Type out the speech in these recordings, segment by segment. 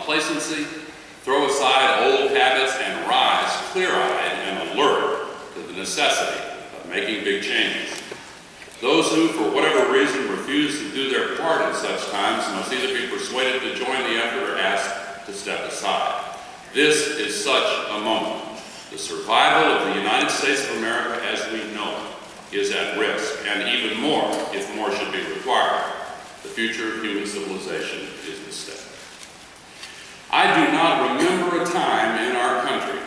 complacency, throw aside old habits, and rise clear-eyed and alert to the necessity of making big changes. Those who, for whatever reason, refuse to do their part in such times must either be persuaded to join the effort or asked to step aside. This is such a moment. The survival of the United States of America as we know it is at risk, and even more if more should be required. The future of human civilization is at stake. I do not remember a time in our country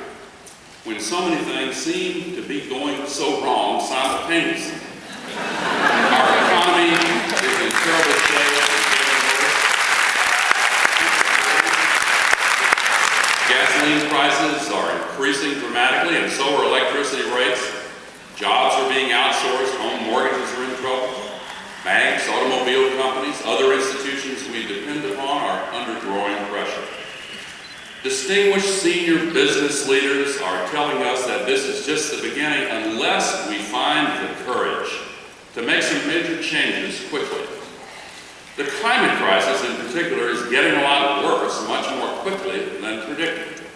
when so many things seem to be going so wrong simultaneously. Our economy is in terrible shape. Gasoline prices are increasing dramatically, and so are electricity rates. Jobs are being outsourced, home mortgages are in trouble. Banks, automobile companies, other institutions we depend upon are under growing pressure. Distinguished senior business leaders are telling us that this is just the beginning unless we find the courage to make some major changes quickly. The climate crisis in particular is getting a lot worse much more quickly than predicted.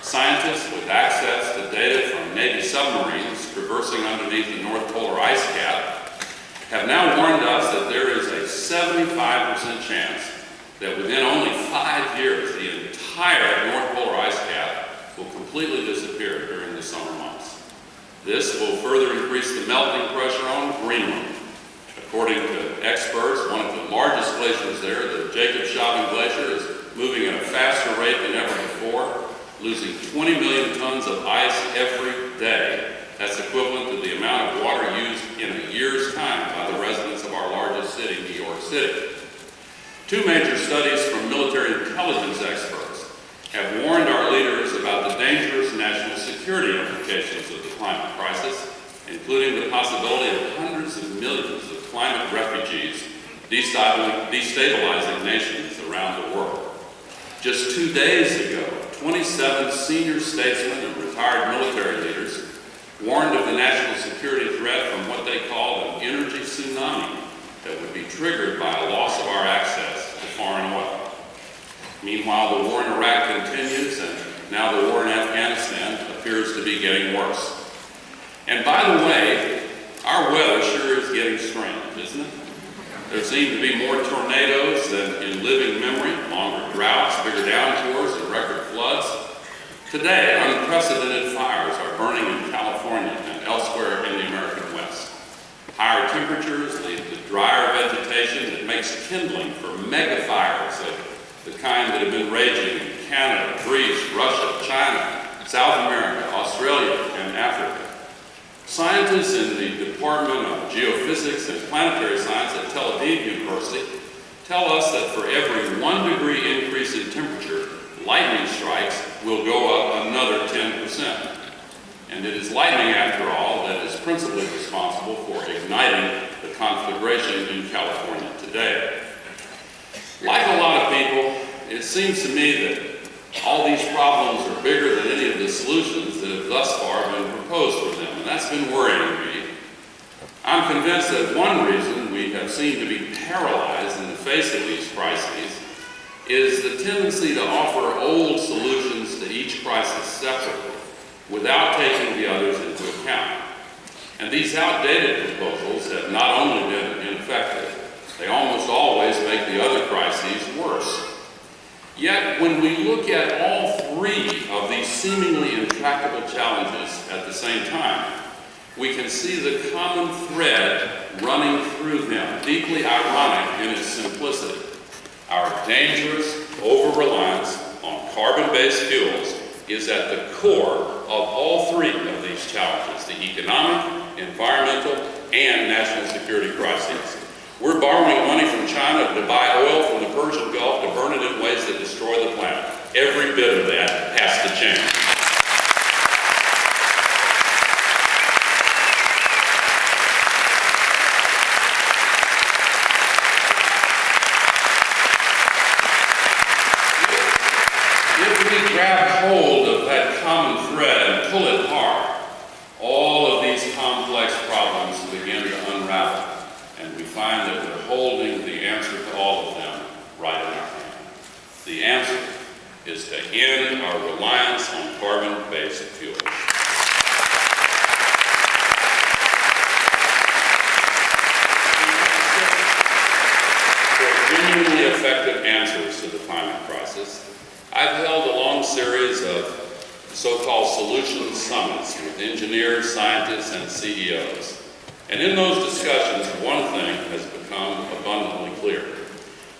Scientists with access to data from Navy submarines traversing underneath the North Polar ice cap have now warned us that there is a 75% chance that within only 5 years the entire North Polar ice cap will completely disappear during the summer months. This will further increase the melting pressure on Greenland. According to experts, one of the largest glaciers there, the Jacobshavn Glacier, is moving at a faster rate than ever before, losing 20 million tons of ice every day. That's equivalent to the amount of water used in a year's time by the residents of our largest city, New York City. 2 major studies from military intelligence experts have warned our leaders about the dangerous national security implications of the climate crisis, including the possibility of hundreds of millions of climate refugees destabilizing nations around the world. Just 2 days ago, 27 senior statesmen and retired military leaders warned of the national security threat from what they called an energy tsunami that would be triggered by a loss of our access to foreign oil. Meanwhile, the war in Iraq continues, and now the war in Afghanistan appears to be getting worse. And by the way, our weather sure is getting strange, isn't it? There seem to be more tornadoes than in living memory, longer droughts, bigger downpours, and record floods. Today, unprecedented fires are burning in California and elsewhere in the American West. Higher temperatures lead to drier vegetation that makes kindling for mega fires of the kind that have been raging in Canada, Greece, Russia, China, South America, Australia, and Africa. Scientists in the Department of Geophysics and Planetary Science at Tel Aviv University tell us that for every 1 degree increase in temperature, lightning strikes will go up another 10%. And it is lightning, after all, that is principally responsible for igniting the conflagration in California today. Like a lot of people, it seems to me that all these problems are bigger than any of the solutions that have thus far been proposed for them, and that's been worrying me. I'm convinced that one reason we have seemed to be paralyzed in the face of these crises is the tendency to offer old solutions to each crisis separately without taking the others into account. And these outdated proposals have not only been ineffective, they almost always make the other crises worse. Yet, when we look at all 3 of these seemingly intractable challenges at the same time, we can see the common thread running through them, deeply ironic in its simplicity. Our dangerous over-reliance on carbon-based fuels is at the core of all 3 of these challenges, the economic, environmental, and national security crises. We're borrowing money from China to buy oil from the Persian Gulf to burn it in ways that destroy the planet. Every bit of that has to change. If we grab hold of that common thread and pull it hard, all of these complex problems begin to unravel. And we find that we're holding the answer to all of them right in our hand. The answer is to end our reliance on carbon-based fuels. For genuinely effective answers to the climate crisis, I've held a long series of so-called solution summits with engineers, scientists, and CEOs. And in those discussions, one thing has become abundantly clear.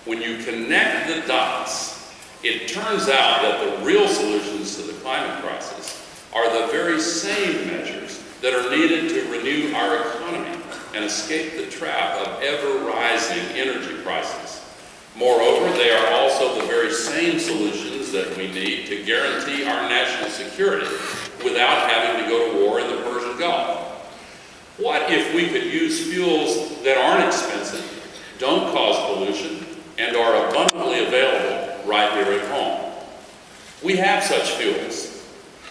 When you connect the dots, it turns out that the real solutions to the climate crisis are the very same measures that are needed to renew our economy and escape the trap of ever-rising energy prices. Moreover, they are also the very same solutions that we need to guarantee our national security without having to go to war in the Persian Gulf. What if we could use fuels that aren't expensive, don't cause pollution, and are abundantly available right here at home? We have such fuels.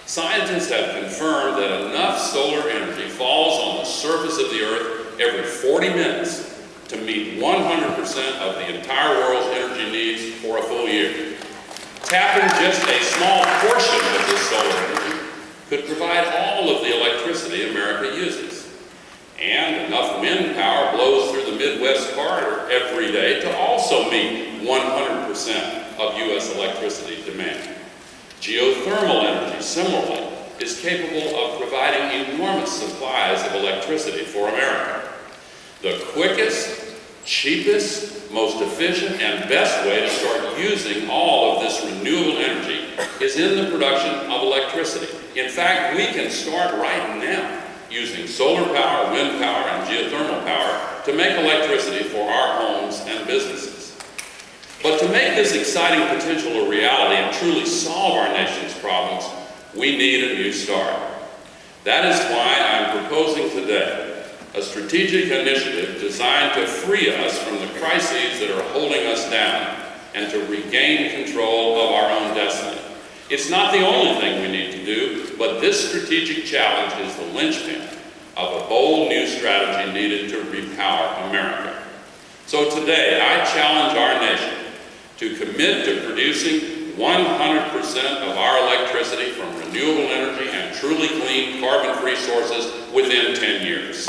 Scientists have confirmed that enough solar energy falls on the surface of the Earth every 40 minutes to meet 100% of the entire world's energy needs for a full year. Tapping just a small portion of this solar energy could provide all of the electricity America uses. And enough wind power blows through the Midwest corridor every day to also meet 100% of U.S. electricity demand. Geothermal energy, similarly, is capable of providing enormous supplies of electricity for America. The quickest, cheapest, most efficient, and best way to start using all of this renewable energy is in the production of electricity. In fact, we can start right now using solar power, wind power, and geothermal power to make electricity for our homes and businesses. But to make this exciting potential a reality and truly solve our nation's problems, we need a new start. That is why I'm proposing today a strategic initiative designed to free us from the crises that are holding us down and to regain control of our own destiny. It's not the only thing we need to do, but this strategic challenge is the linchpin of a bold new strategy needed to repower America. So today, I challenge our nation to commit to producing 100% of our electricity from renewable energy and truly clean, carbon-free sources within 10 years.